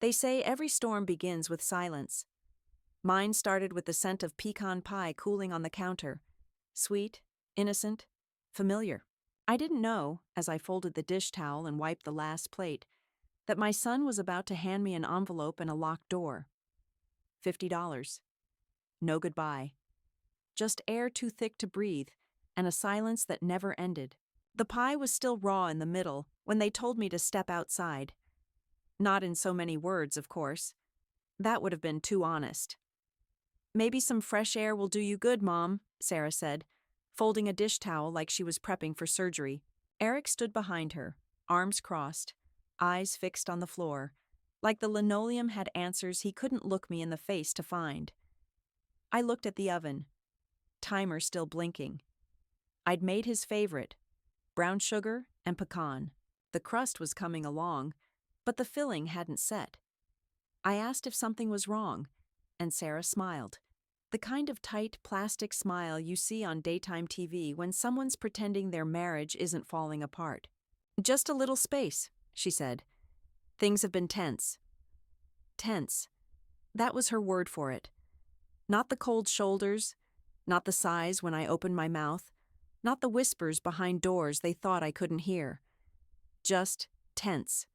They say every storm begins with silence. Mine started with the scent of pecan pie cooling on the counter. Sweet, innocent, familiar. I didn't know, as I folded the dish towel and wiped the last plate, that my son was about to hand me an envelope and a locked door. $50. No goodbye. Just air too thick to breathe, and a silence that never ended. The pie was still raw in the middle when they told me to step outside. Not in so many words, of course. That would have been too honest. Maybe some fresh air will do you good, Mom, Sarah said, folding a dish towel like she was prepping for surgery. Eric stood behind her, arms crossed, eyes fixed on the floor, like the linoleum had answers he couldn't look me in the face to find. I looked at the oven, timer still blinking. I'd made his favorite, brown sugar and pecan. The crust was coming along, but the filling hadn't set. I asked if something was wrong, and Sarah smiled. The kind of tight plastic smile you see on daytime TV when someone's pretending their marriage isn't falling apart. Just a little space, she said. Things have been tense. Tense. That was her word for it. Not the cold shoulders, not the sighs when I opened my mouth, not the whispers behind doors they thought I couldn't hear. Just tense.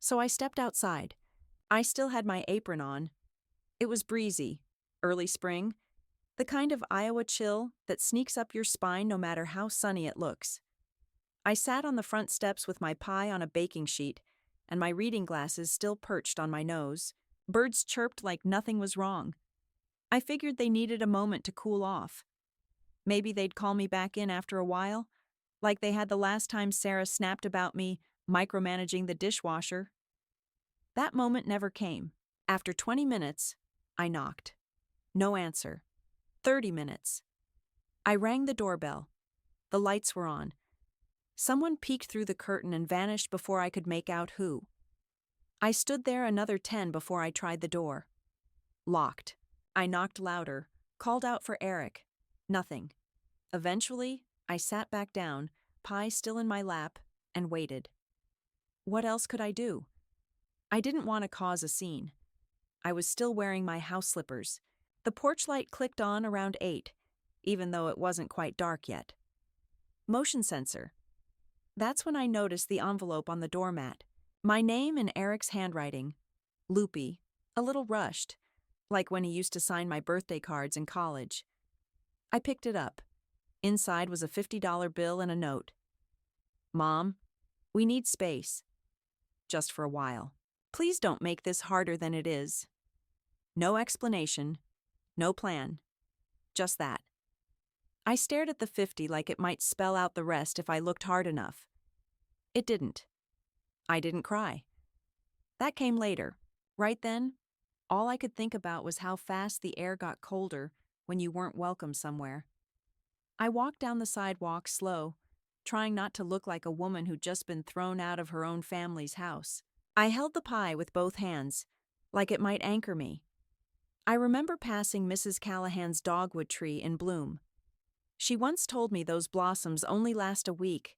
So I stepped outside. I still had my apron on. It was breezy, early spring, the kind of Iowa chill that sneaks up your spine no matter how sunny it looks. I sat on the front steps with my pie on a baking sheet and my reading glasses still perched on my nose. Birds chirped like nothing was wrong. I figured they needed a moment to cool off. Maybe they'd call me back in after a while, like they had the last time Sarah snapped about me micromanaging the dishwasher. That moment never came. After 20 minutes, I knocked. No answer. 30 minutes. I rang the doorbell. The lights were on. Someone peeked through the curtain and vanished before I could make out who. I stood there another 10 before I tried the door. Locked. I knocked louder, called out for Eric. Nothing. Eventually, I sat back down, pie still in my lap, and waited. What else could I do? I didn't want to cause a scene. I was still wearing my house slippers. The porch light clicked on around 8, even though it wasn't quite dark yet. Motion sensor. That's when I noticed the envelope on the doormat. My name in Eric's handwriting. Loopy, a little rushed, like when he used to sign my birthday cards in college. I picked it up. Inside was a $50 bill and a note. Mom, we need space. Just for a while. Please don't make this harder than it is. No explanation. No plan. Just that. I stared at the 50 like it might spell out the rest if I looked hard enough. It didn't. I didn't cry. That came later. Right then, all I could think about was how fast the air got colder when you weren't welcome somewhere. I walked down the sidewalk slow, trying not to look like a woman who'd just been thrown out of her own family's house. I held the pie with both hands, like it might anchor me. I remember passing Mrs. Callahan's dogwood tree in bloom. She once told me those blossoms only last a week.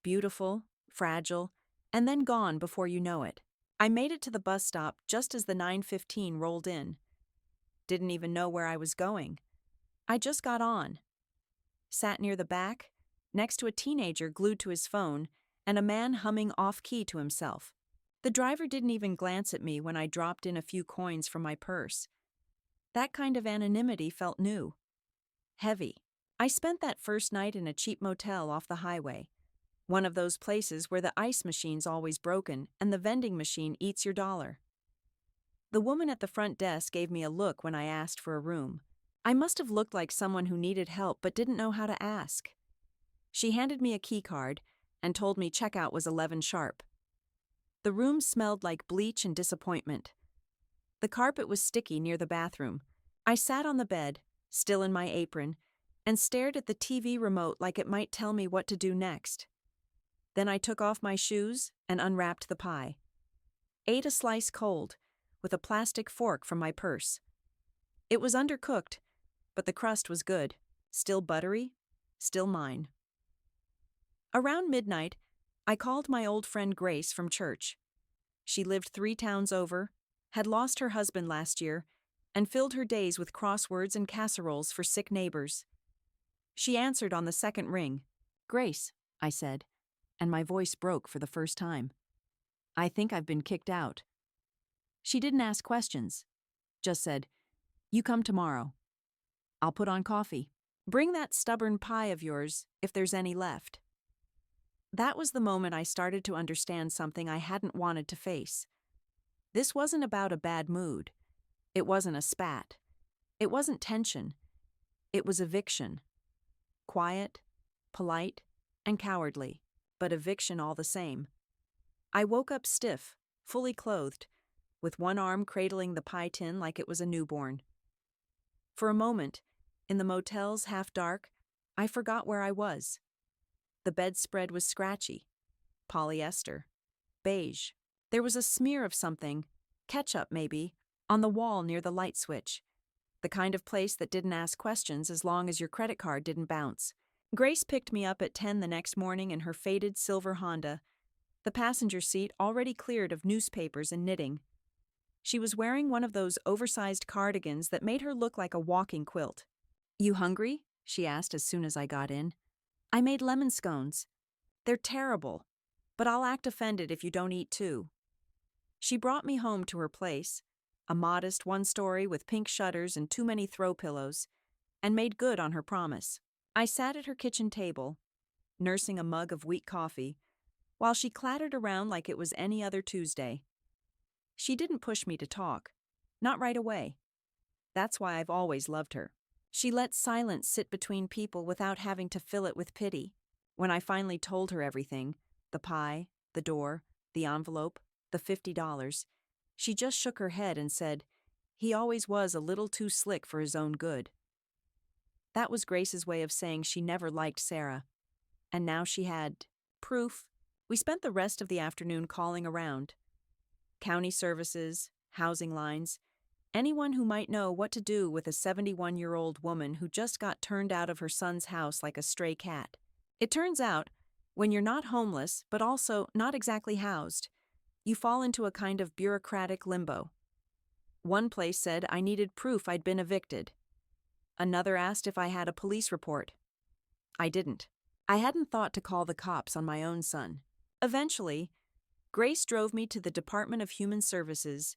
Beautiful, fragile, and then gone before you know it. I made it to the bus stop just as the 9:15 rolled in. Didn't even know where I was going. I just got on. Sat near the back, next to a teenager glued to his phone and a man humming off-key to himself. The driver didn't even glance at me when I dropped in a few coins from my purse. That kind of anonymity felt new. Heavy. I spent that first night in a cheap motel off the highway. One of those places where the ice machine's always broken and the vending machine eats your dollar. The woman at the front desk gave me a look when I asked for a room. I must have looked like someone who needed help but didn't know how to ask. She handed me a key card and told me checkout was 11 sharp. The room smelled like bleach and disappointment. The carpet was sticky near the bathroom. I sat on the bed, still in my apron, and stared at the TV remote like it might tell me what to do next. Then I took off my shoes and unwrapped the pie. Ate a slice cold, with a plastic fork from my purse. It was undercooked, but the crust was good, still buttery, still mine. Around midnight, I called my old friend Grace from church. She lived 3 towns over, had lost her husband last year, and filled her days with crosswords and casseroles for sick neighbors. She answered on the second ring. "Grace," I said, and my voice broke for the first time. "I think I've been kicked out." She didn't ask questions, just said, "You come tomorrow. I'll put on coffee. Bring that stubborn pie of yours, if there's any left." That was the moment I started to understand something I hadn't wanted to face. This wasn't about a bad mood. It wasn't a spat. It wasn't tension. It was eviction. Quiet, polite, and cowardly, but eviction all the same. I woke up stiff, fully clothed, with one arm cradling the pie tin like it was a newborn. For a moment, in the motel's half-dark, I forgot where I was. The bedspread was scratchy, polyester, beige. There was a smear of something, ketchup maybe, on the wall near the light switch. The kind of place that didn't ask questions as long as your credit card didn't bounce. Grace picked me up at 10 the next morning in her faded silver Honda, the passenger seat already cleared of newspapers and knitting. She was wearing one of those oversized cardigans that made her look like a walking quilt. "You hungry?" she asked as soon as I got in. "I made lemon scones. They're terrible, but I'll act offended if you don't eat too." She brought me home to her place, a modest one-story with pink shutters and too many throw pillows, and made good on her promise. I sat at her kitchen table, nursing a mug of weak coffee, while she clattered around like it was any other Tuesday. She didn't push me to talk, not right away. That's why I've always loved her. She let silence sit between people without having to fill it with pity. When I finally told her everything, the pie, the door, the envelope, the $50, she just shook her head and said, "He always was a little too slick for his own good." That was Grace's way of saying she never liked Sarah. And now she had proof. We spent the rest of the afternoon calling around. County services, housing lines, anyone who might know what to do with a 71-year-old woman who just got turned out of her son's house like a stray cat. It turns out, when you're not homeless but also not exactly housed, you fall into a kind of bureaucratic limbo. One place said I needed proof I'd been evicted. Another asked if I had a police report. I didn't. I hadn't thought to call the cops on my own son. Eventually, Grace drove me to the Department of Human Services,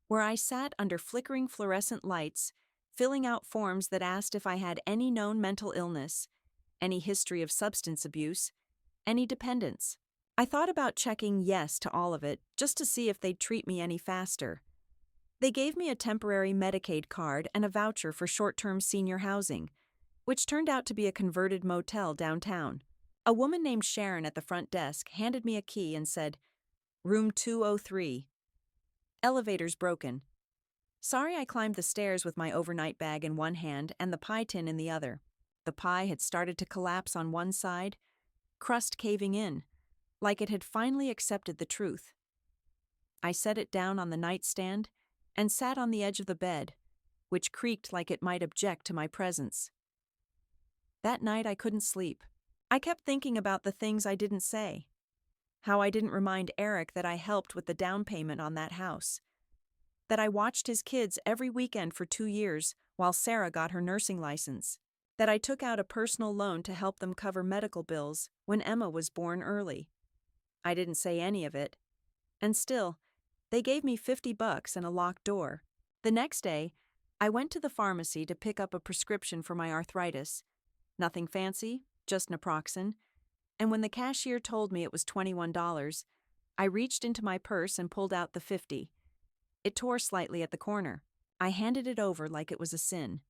where I sat under flickering fluorescent lights, filling out forms that asked if I had any known mental illness, any history of substance abuse, any dependents. I thought about checking yes to all of it, just to see if they'd treat me any faster. They gave me a temporary Medicaid card and a voucher for short-term senior housing, which turned out to be a converted motel downtown. A woman named Sharon at the front desk handed me a key and said, "Room 203. Elevator's broken." Sorry, I climbed the stairs with my overnight bag in one hand and the pie tin in the other. The pie had started to collapse on one side, crust caving in, like it had finally accepted the truth. I set it down on the nightstand and sat on the edge of the bed, which creaked like it might object to my presence. That night I couldn't sleep. I kept thinking about the things I didn't say. How I didn't remind Eric that I helped with the down payment on that house. That I watched his kids every weekend for 2 years while Sarah got her nursing license. That I took out a personal loan to help them cover medical bills when Emma was born early. I didn't say any of it. And still, they gave me $50 and a locked door. The next day, I went to the pharmacy to pick up a prescription for my arthritis. Nothing fancy, just naproxen. And when the cashier told me it was $21, I reached into my purse and pulled out the $50. It tore slightly at the corner. I handed it over like it was a sin.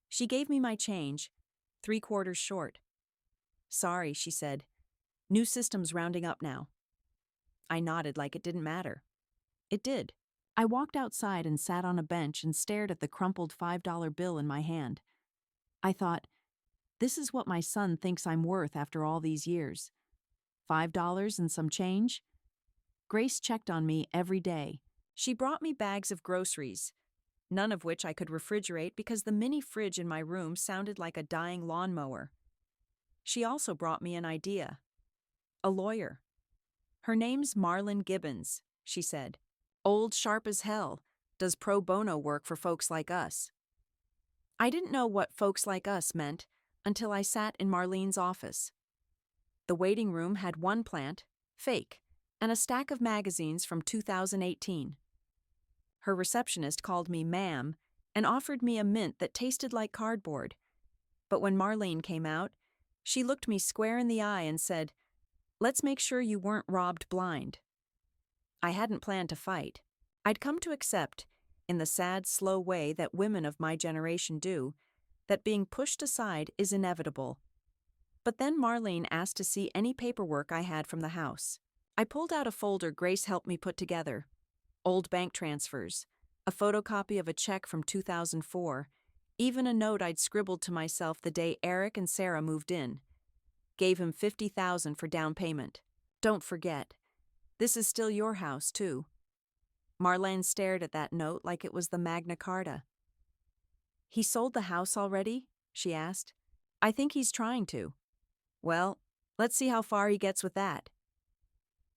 She gave me my change, 3/4 short. "Sorry," she said. "New system's rounding up now." I nodded like it didn't matter. It did. I walked outside and sat on a bench and stared at the crumpled $5 bill in my hand. I thought, this is what my son thinks I'm worth after all these years. $5 and some change? Grace checked on me every day. She brought me bags of groceries, none of which I could refrigerate because the mini fridge in my room sounded like a dying lawnmower. She also brought me an idea. A lawyer. Her name's Marlon Gibbons. she said. Old sharp as hell, does pro bono work for folks like us. I didn't know what folks like us meant until I sat in Marlene's office. The waiting room had one plant, fake, and a stack of magazines from 2018. Her receptionist called me ma'am and offered me a mint that tasted like cardboard. But when Marlene came out, she looked me square in the eye and said, "Let's make sure you weren't robbed blind." I hadn't planned to fight. I'd come to accept, in the sad, slow way that women of my generation do, that being pushed aside is inevitable. But then Marlene asked to see any paperwork I had from the house. I pulled out a folder Grace helped me put together. Old bank transfers, a photocopy of a check from 2004, even a note I'd scribbled to myself the day Eric and Sarah moved in. Gave him $50,000 for down payment. Don't forget, this is still your house, too. Marlene stared at that note like it was the Magna Carta. He sold the house already? She asked. I think he's trying to. Well, let's see how far he gets with that.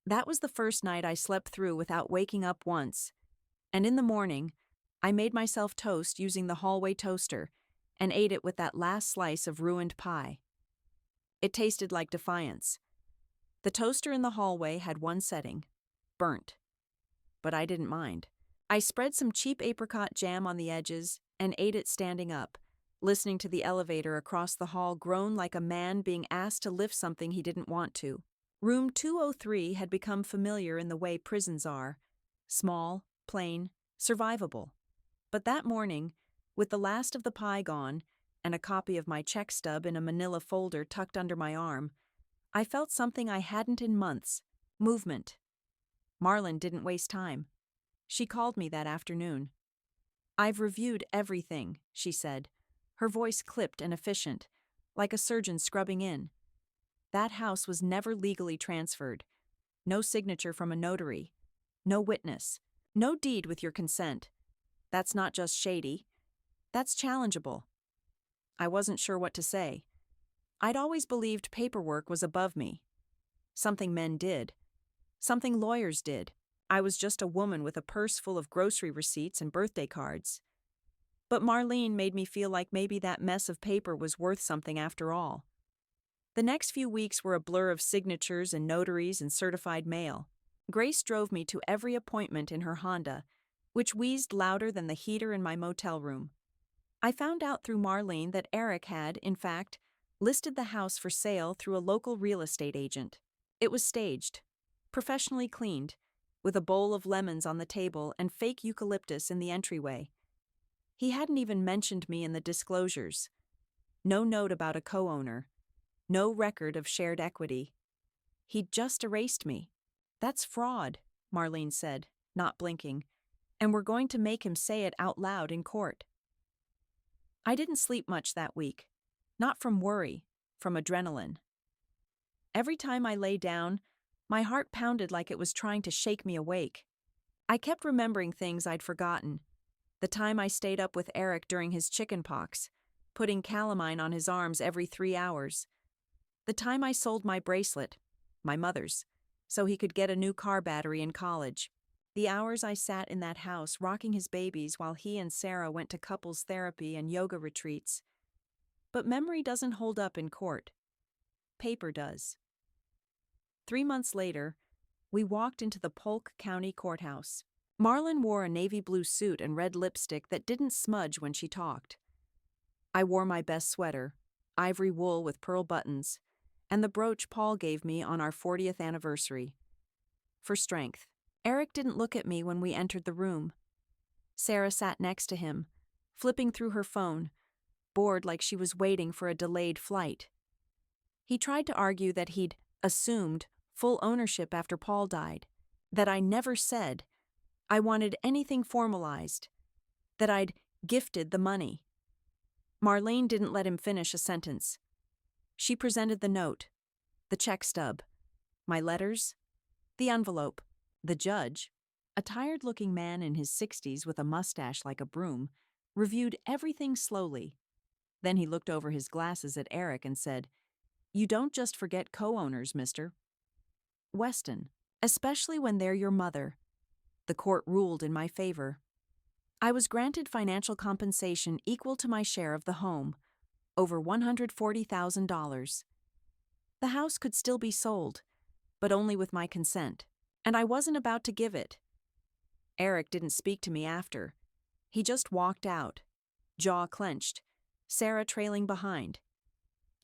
That was the first night I slept through without waking up once, and in the morning, I made myself toast using the hallway toaster and ate it with that last slice of ruined pie. It tasted like defiance. The toaster in the hallway had one setting, burnt. But I didn't mind. I spread some cheap apricot jam on the edges and ate it standing up, listening to the elevator across the hall groan like a man being asked to lift something he didn't want to. Room 203 had become familiar in the way prisons are, small, plain, survivable. But that morning, with the last of the pie gone and a copy of my check stub in a manila folder tucked under my arm, I felt something I hadn't in months, movement. Marlene didn't waste time. She called me that afternoon. I've reviewed everything, she said, her voice clipped and efficient, like a surgeon scrubbing in. That house was never legally transferred. No signature from a notary. No witness. No deed with your consent. That's not just shady. That's challengeable. I wasn't sure what to say. I'd always believed paperwork was above me. Something men did. Something lawyers did. I was just a woman with a purse full of grocery receipts and birthday cards. But Marlene made me feel like maybe that mess of paper was worth something after all. The next few weeks were a blur of signatures and notaries and certified mail. Grace drove me to every appointment in her Honda, which wheezed louder than the heater in my motel room. I found out through Marlene that Eric had, in fact, listed the house for sale through a local real estate agent. It was staged, professionally cleaned, with a bowl of lemons on the table and fake eucalyptus in the entryway. He hadn't even mentioned me in the disclosures. No note about a co-owner. No record of shared equity. He'd just erased me. That's fraud, Marlene said, not blinking, and we're going to make him say it out loud in court. I didn't sleep much that week. Not from worry, from adrenaline. Every time I lay down, my heart pounded like it was trying to shake me awake. I kept remembering things I'd forgotten. The time I stayed up with Eric during his chickenpox, putting calamine on his arms every 3 hours. The time I sold my bracelet, my mother's, so he could get a new car battery in college. The hours I sat in that house rocking his babies while he and Sarah went to couples therapy and yoga retreats. But memory doesn't hold up in court. Paper does. 3 months later, we walked into the Polk County Courthouse. Marlene wore a navy blue suit and red lipstick that didn't smudge when she talked. I wore my best sweater, ivory wool with pearl buttons, and the brooch Paul gave me on our 40th anniversary. For strength. Eric didn't look at me when we entered the room. Sarah sat next to him, flipping through her phone, bored like she was waiting for a delayed flight. He tried to argue that he'd assumed full ownership after Paul died, that I never said I wanted anything formalized, that I'd gifted the money. Marlene didn't let him finish a sentence. She presented the note, the check stub, my letters, the envelope. The judge, a tired-looking man in his 60s with a mustache like a broom, reviewed everything slowly. Then he looked over his glasses at Eric and said, "You don't just forget co-owners, mister. Weston, especially when they're your mother. The court ruled in my favor. I was granted financial compensation equal to my share of the home, over $140,000. The house could still be sold, but only with my consent, and I wasn't about to give it. Eric didn't speak to me after. He just walked out, jaw clenched, Sarah trailing behind.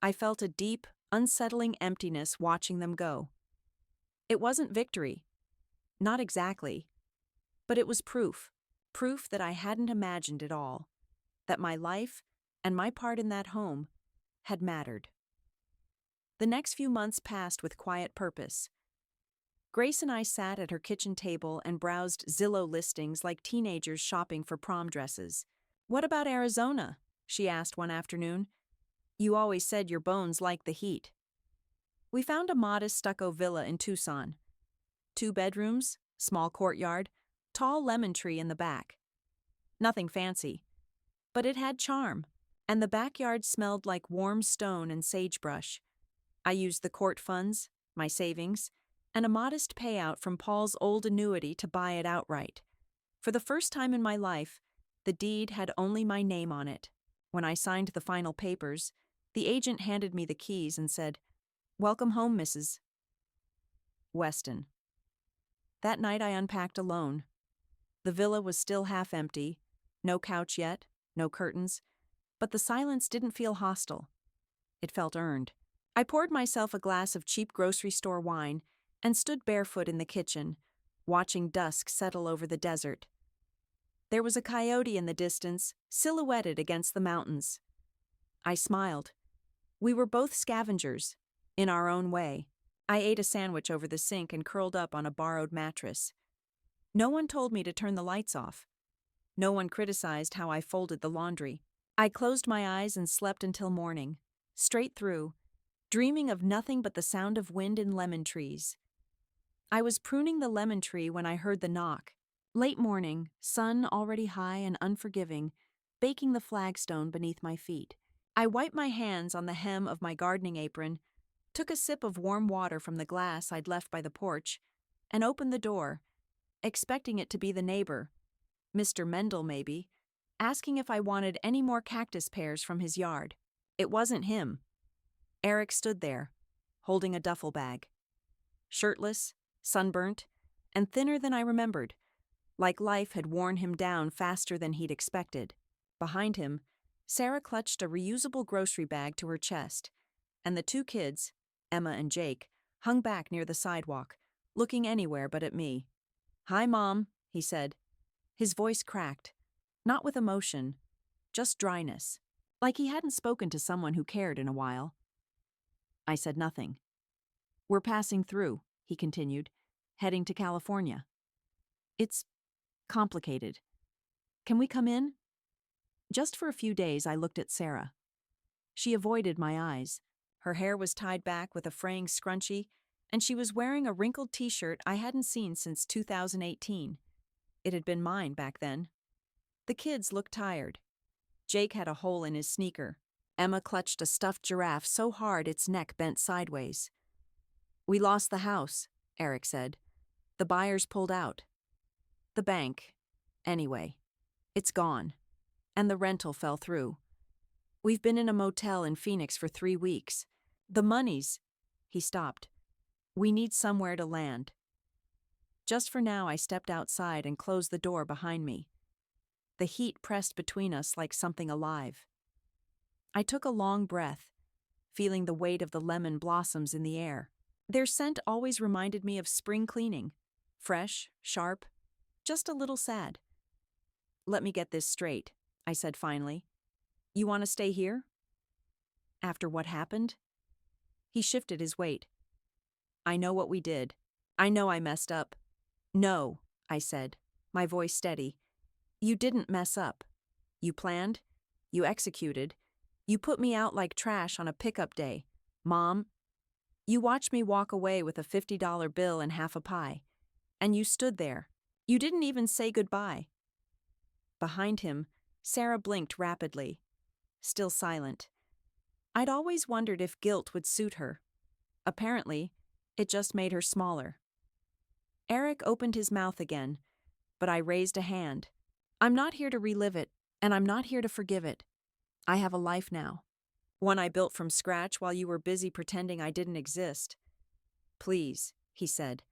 I felt a deep, unsettling emptiness watching them go. It wasn't victory. Not exactly. But it was proof that I hadn't imagined it all, that my life and my part in that home had mattered. The next few months passed with quiet purpose. Grace and I sat at her kitchen table and browsed Zillow listings like teenagers shopping for prom dresses. "What about Arizona?" she asked one afternoon. "You always said your bones liked the heat." We found a modest stucco villa in Tucson. 2 bedrooms, small courtyard, tall lemon tree in the back. Nothing fancy, but it had charm, and the backyard smelled like warm stone and sagebrush. I used the court funds, my savings, and a modest payout from Paul's old annuity to buy it outright. For the first time in my life, the deed had only my name on it. When I signed the final papers, the agent handed me the keys and said, "Welcome home, Mrs. Weston." That night I unpacked alone. The villa was still half empty, no couch yet, no curtains, but the silence didn't feel hostile. It felt earned. I poured myself a glass of cheap grocery store wine and stood barefoot in the kitchen, watching dusk settle over the desert. There was a coyote in the distance, silhouetted against the mountains. I smiled. We were both scavengers, in our own way. I ate a sandwich over the sink and curled up on a borrowed mattress. No one told me to turn the lights off. No one criticized how I folded the laundry. I closed my eyes and slept until morning, straight through, dreaming of nothing but the sound of wind in lemon trees. I was pruning the lemon tree when I heard the knock. Late morning, sun already high and unforgiving, baking the flagstone beneath my feet. I wiped my hands on the hem of my gardening apron, took a sip of warm water from the glass I'd left by the porch, and opened the door, expecting it to be the neighbor, Mr. Mendel maybe, asking if I wanted any more cactus pears from his yard. It wasn't him. Eric stood there, holding a duffel bag. Shirtless, sunburnt, and thinner than I remembered, like life had worn him down faster than he'd expected. Behind him, Sarah clutched a reusable grocery bag to her chest, and the 2 kids, Emma and Jake, hung back near the sidewalk, looking anywhere but at me. "Hi, Mom," he said. His voice cracked, not with emotion, just dryness, like he hadn't spoken to someone who cared in a while. I said nothing. "We're passing through," he continued, "heading to California. It's complicated. Can we come in?" Just for a few days I looked at Sarah. She avoided my eyes. Her hair was tied back with a fraying scrunchie, and she was wearing a wrinkled t-shirt I hadn't seen since 2018. It had been mine back then. The kids looked tired. Jake had a hole in his sneaker. Emma clutched a stuffed giraffe so hard its neck bent sideways. "We lost the house," Eric said. "The buyers pulled out. The bank. Anyway, it's gone. And the rental fell through. We've been in a motel in Phoenix for 3 weeks. The money's—" He stopped. "We need somewhere to land." Just for now I stepped outside and closed the door behind me. The heat pressed between us like something alive. I took a long breath, feeling the weight of the lemon blossoms in the air. Their scent always reminded me of spring cleaning. Fresh, sharp, just a little sad. "Let me get this straight," I said finally. "You want to stay here? After what happened?" He shifted his weight. "I know what we did. I know I messed up." "No," I said, my voice steady. "You didn't mess up. You planned. You executed. You put me out like trash on a pickup day. Mom, you watched me walk away with a $50 bill and half a pie. And you stood there. You didn't even say goodbye." Behind him, Sarah blinked rapidly, still silent. I'd always wondered if guilt would suit her. Apparently, it just made her smaller. Eric opened his mouth again, but I raised a hand. I'm not here to relive it, and I'm not here to forgive it. I have a life now. One I built from scratch while you were busy pretending I didn't exist. Please, he said,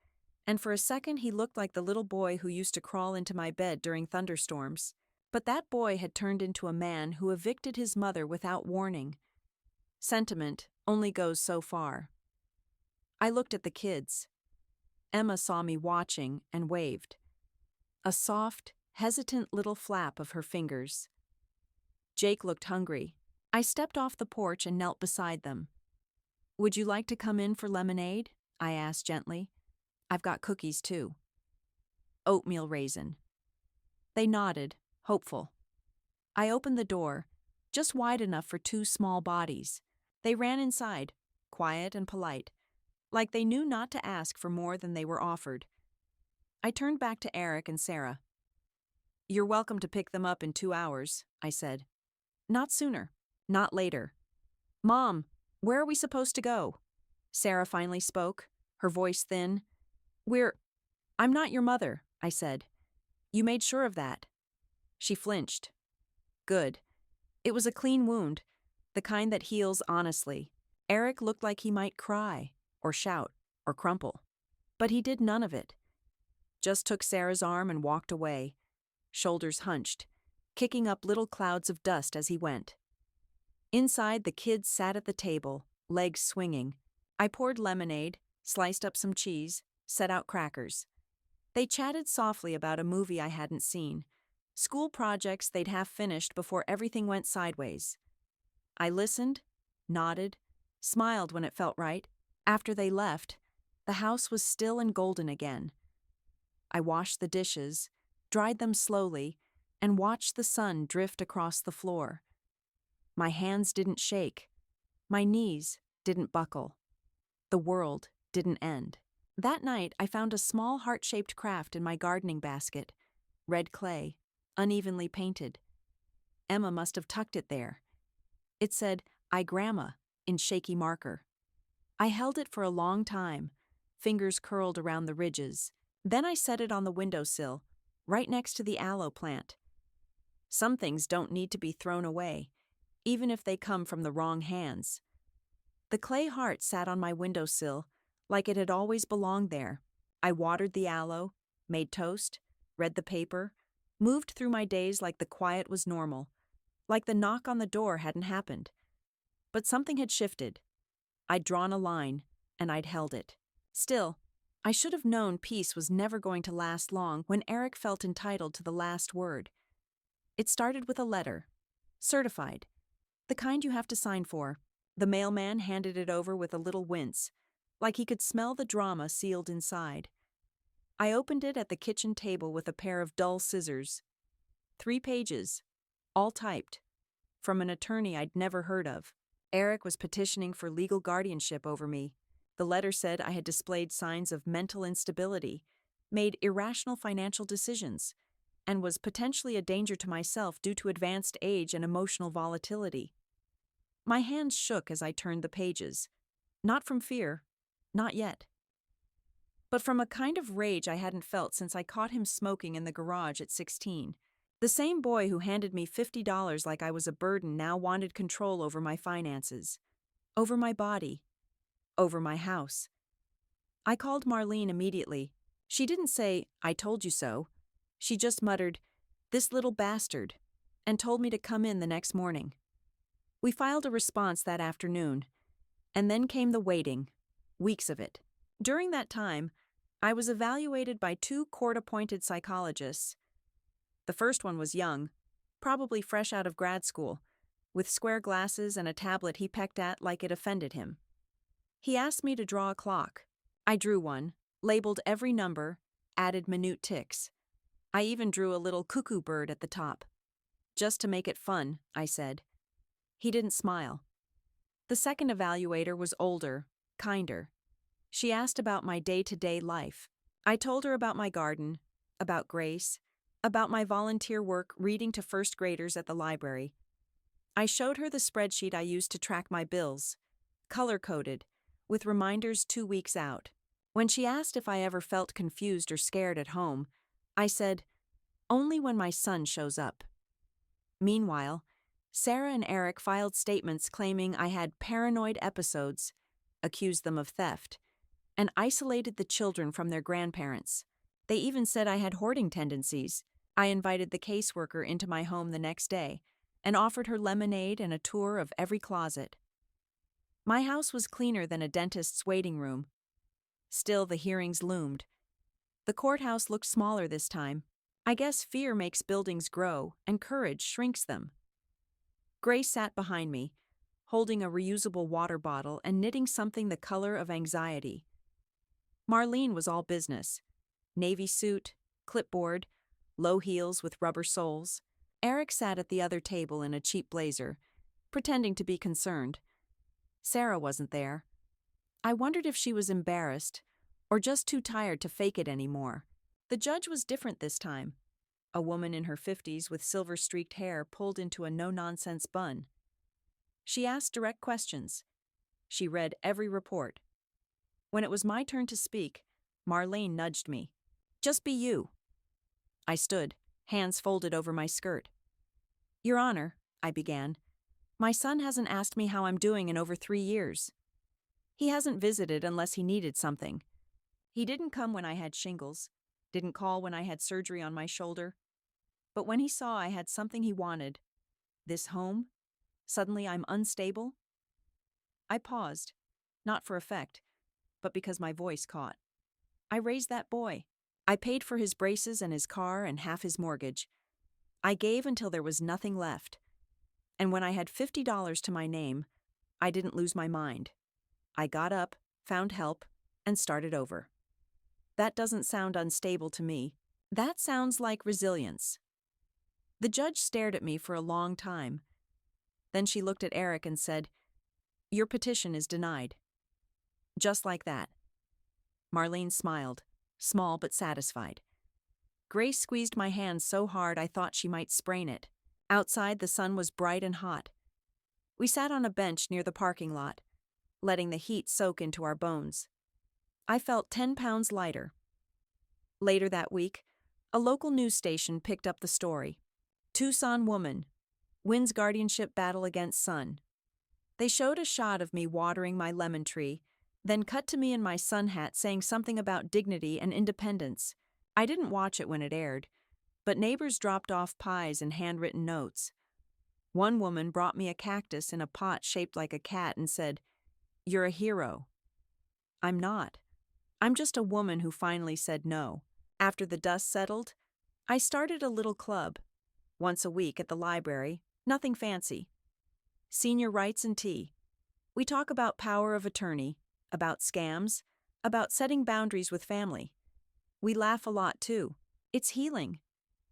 and for a second he looked like the little boy who used to crawl into my bed during thunderstorms. But that boy had turned into a man who evicted his mother without warning. Sentiment only goes so far. I looked at the kids. Emma saw me watching and waved. A soft, hesitant little flap of her fingers. Jake looked hungry. I stepped off the porch and knelt beside them. Would you like to come in for lemonade? I asked gently. I've got cookies too. Oatmeal raisin. They nodded, hopeful. I opened the door, just wide enough for two small bodies. They ran inside, quiet and polite, like they knew not to ask for more than they were offered. I turned back to Eric and Sarah. You're welcome to pick them up in 2 hours, I said. Not sooner, not later. Mom, where are we supposed to go? Sarah finally spoke, her voice thin. I'm not your mother, I said. You made sure of that. She flinched. Good. It was a clean wound, the kind that heals honestly. Eric looked like he might cry, or shout, or crumple. But he did none of it. Just took Sarah's arm and walked away, shoulders hunched, kicking up little clouds of dust as he went. Inside, the kids sat at the table, legs swinging. I poured lemonade, sliced up some cheese, set out crackers. They chatted softly about a movie I hadn't seen, school projects they'd half finished before everything went sideways. I listened, nodded, smiled when it felt right. After they left, the house was still and golden again. I washed the dishes, dried them slowly, and watched the sun drift across the floor. My hands didn't shake. My knees didn't buckle. The world didn't end. That night, I found a small heart-shaped craft in my gardening basket. Red clay, unevenly painted. Emma must have tucked it there. It said, "I Grandma," in shaky marker. I held it for a long time, fingers curled around the ridges. Then I set it on the windowsill, right next to the aloe plant. Some things don't need to be thrown away, even if they come from the wrong hands. The clay heart sat on my windowsill, like it had always belonged there. I watered the aloe, made toast, read the paper, moved through my days like the quiet was normal, like the knock on the door hadn't happened. But something had shifted. I'd drawn a line, and I'd held it. Still, I should have known peace was never going to last long when Eric felt entitled to the last word. It started with a letter, certified, the kind you have to sign for. The mailman handed it over with a little wince, like he could smell the drama sealed inside. I opened it at the kitchen table with a pair of dull scissors. 3 pages, all typed, from an attorney I'd never heard of. Eric was petitioning for legal guardianship over me. The letter said I had displayed signs of mental instability, made irrational financial decisions, and was potentially a danger to myself due to advanced age and emotional volatility. My hands shook as I turned the pages. Not from fear, not yet. But from a kind of rage I hadn't felt since I caught him smoking in the garage at 16. The same boy who handed me $50 like I was a burden now wanted control over my finances, over my body, over my house. I called Marlene immediately. She didn't say, "I told you so." She just muttered, "This little bastard," and told me to come in the next morning. We filed a response that afternoon, and then came the waiting, weeks of it. During that time, I was evaluated by 2 court-appointed psychologists. The first one was young, probably fresh out of grad school, with square glasses and a tablet he pecked at like it offended him. He asked me to draw a clock. I drew one, labeled every number, added minute ticks. I even drew a little cuckoo bird at the top. "Just to make it fun," I said. He didn't smile. The second evaluator was older, kinder. She asked about my day-to-day life. I told her about my garden, about Grace, about my volunteer work reading to first graders at the library. I showed her the spreadsheet I used to track my bills, color-coded, with reminders 2 weeks out. When she asked if I ever felt confused or scared at home, I said, only when my son shows up. Meanwhile, Sarah and Eric filed statements claiming I had paranoid episodes, accused them of theft, and isolated the children from their grandparents. They even said I had hoarding tendencies. I invited the caseworker into my home the next day and offered her lemonade and a tour of every closet. My house was cleaner than a dentist's waiting room. Still, the hearings loomed. The courthouse looked smaller this time. I guess fear makes buildings grow and courage shrinks them. Grace sat behind me, holding a reusable water bottle and knitting something the color of anxiety. Marlene was all business. Navy suit, clipboard, low heels with rubber soles. Eric sat at the other table in a cheap blazer, pretending to be concerned. Sarah wasn't there. I wondered if she was embarrassed or just too tired to fake it anymore. The judge was different this time. A woman in her 50s with silver-streaked hair pulled into a no-nonsense bun. She asked direct questions. She read every report. When it was my turn to speak, Marlene nudged me. "Just be you." I stood, hands folded over my skirt. "Your Honor," I began, "my son hasn't asked me how I'm doing in over 3 years. He hasn't visited unless he needed something. He didn't come when I had shingles, didn't call when I had surgery on my shoulder. But when he saw I had something he wanted, this home, suddenly I'm unstable." I paused, not for effect, but because my voice caught. "I raised that boy. I paid for his braces and his car and half his mortgage. I gave until there was nothing left. And when I had $50 to my name, I didn't lose my mind. I got up, found help, and started over. That doesn't sound unstable to me. That sounds like resilience." The judge stared at me for a long time. Then she looked at Eric and said, "Your petition is denied." Just like that. Marlene smiled, small but satisfied. Grace squeezed my hand so hard I thought she might sprain it. Outside, the sun was bright and hot. We sat on a bench near the parking lot, letting the heat soak into our bones. I felt 10 pounds lighter. Later that week, a local news station picked up the story. Tucson woman wins guardianship battle against son. They showed a shot of me watering my lemon tree, then cut to me in my sun hat saying something about dignity and independence. I didn't watch it when it aired, but neighbors dropped off pies and handwritten notes. One woman brought me a cactus in a pot shaped like a cat and said, "You're a hero." I'm not. I'm just a woman who finally said no. After the dust settled, I started a little club. Once a week at the library, nothing fancy. Senior rights and tea. We talk about power of attorney, about scams, about setting boundaries with family. We laugh a lot too. It's healing,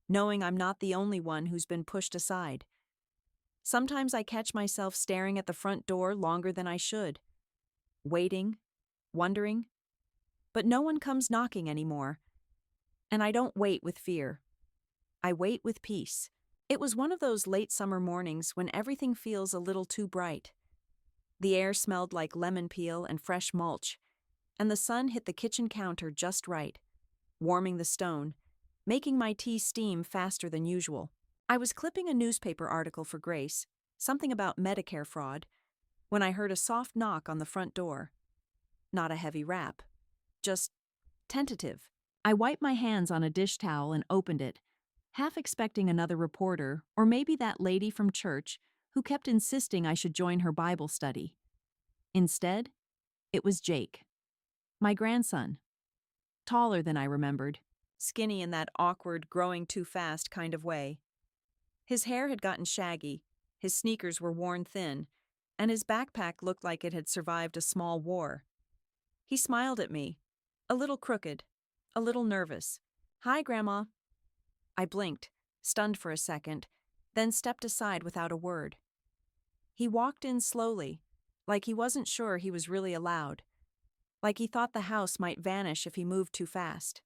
knowing I'm not the only one who's been pushed aside. Sometimes I catch myself staring at the front door longer than I should, waiting, wondering. But no one comes knocking anymore. And I don't wait with fear. I wait with peace. It was one of those late summer mornings when everything feels a little too bright. The air smelled like lemon peel and fresh mulch, and the sun hit the kitchen counter just right, warming the stone, making my tea steam faster than usual. I was clipping a newspaper article for Grace, something about Medicare fraud, when I heard a soft knock on the front door. Not a heavy rap, just tentative. I wiped my hands on a dish towel and opened it, half expecting another reporter, or maybe that lady from church who kept insisting I should join her Bible study. Instead, it was Jake, my grandson. Taller than I remembered, skinny in that awkward, growing too fast kind of way. His hair had gotten shaggy, his sneakers were worn thin, and his backpack looked like it had survived a small war. He smiled at me, a little crooked, a little nervous. "Hi, Grandma." I blinked, stunned for a second, then stepped aside without a word. He walked in slowly, like he wasn't sure he was really allowed, like he thought the house might vanish if he moved too fast.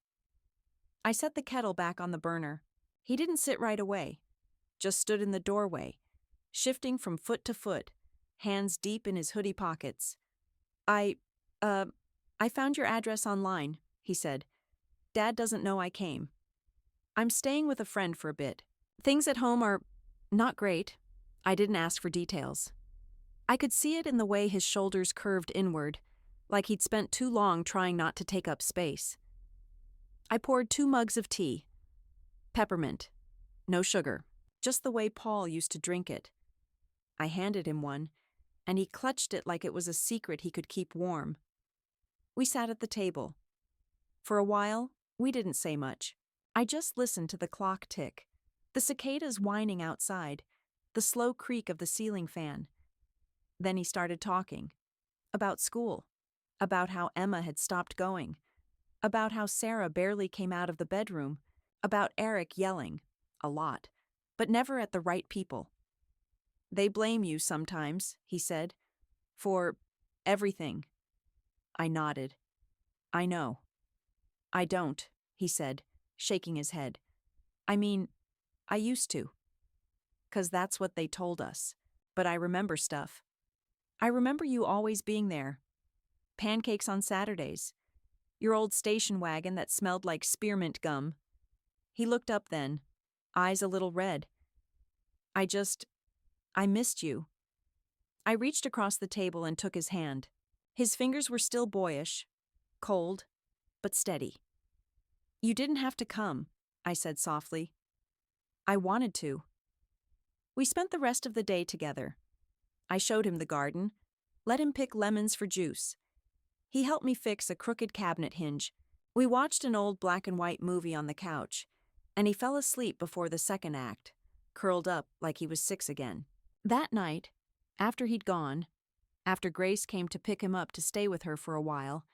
I set the kettle back on the burner. He didn't sit right away, just stood in the doorway, shifting from foot to foot, hands deep in his hoodie pockets. I found your address online," he said. "Dad doesn't know I came." I'm staying with a friend for a bit. Things at home are not great. I didn't ask for details. I could see it in the way his shoulders curved inward, like he'd spent too long trying not to take up space. I poured 2 mugs of tea. Peppermint. No sugar. Just the way Paul used to drink it. I handed him one, and he clutched it like it was a secret he could keep warm. We sat at the table. For a while, we didn't say much. I just listened to the clock tick, the cicadas whining outside, the slow creak of the ceiling fan. Then he started talking. About school. About how Emma had stopped going. About how Sarah barely came out of the bedroom. About Eric yelling. A lot. But never at the right people. They blame you sometimes, he said. For everything. I nodded. I know. I don't, he said, shaking his head. I mean, I used to. 'Cause that's what they told us. But I remember stuff. I remember you always being there. Pancakes on Saturdays. Your old station wagon that smelled like spearmint gum. He looked up then, eyes a little red. I missed you. I reached across the table and took his hand. His fingers were still boyish, cold, but steady. You didn't have to come, I said softly. I wanted to. We spent the rest of the day together. I showed him the garden, let him pick lemons for juice. He helped me fix a crooked cabinet hinge. We watched an old black and white movie on the couch, and he fell asleep before the second act, curled up like he was 6 again. That night, after he'd gone, after Grace came to pick him up to stay with her for a while,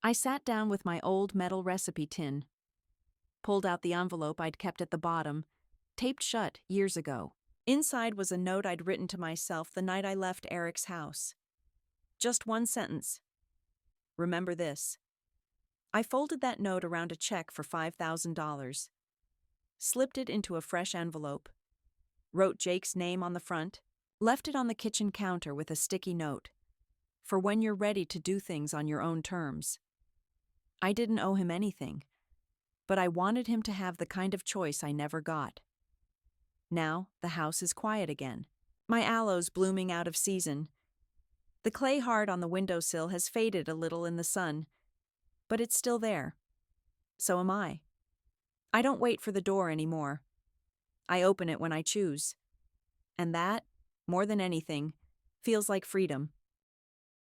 I sat down with my old metal recipe tin, pulled out the envelope I'd kept at the bottom, taped shut years ago. Inside was a note I'd written to myself the night I left Eric's house. Just one sentence. Remember this. I folded that note around a check for $5,000, slipped it into a fresh envelope, wrote Jake's name on the front, left it on the kitchen counter with a sticky note, for when you're ready to do things on your own terms. I didn't owe him anything, but I wanted him to have the kind of choice I never got. Now the house is quiet again. My aloes blooming out of season. The clay heart on the windowsill has faded a little in the sun, but it's still there. So am I. I don't wait for the door anymore. I open it when I choose. And that, more than anything, feels like freedom.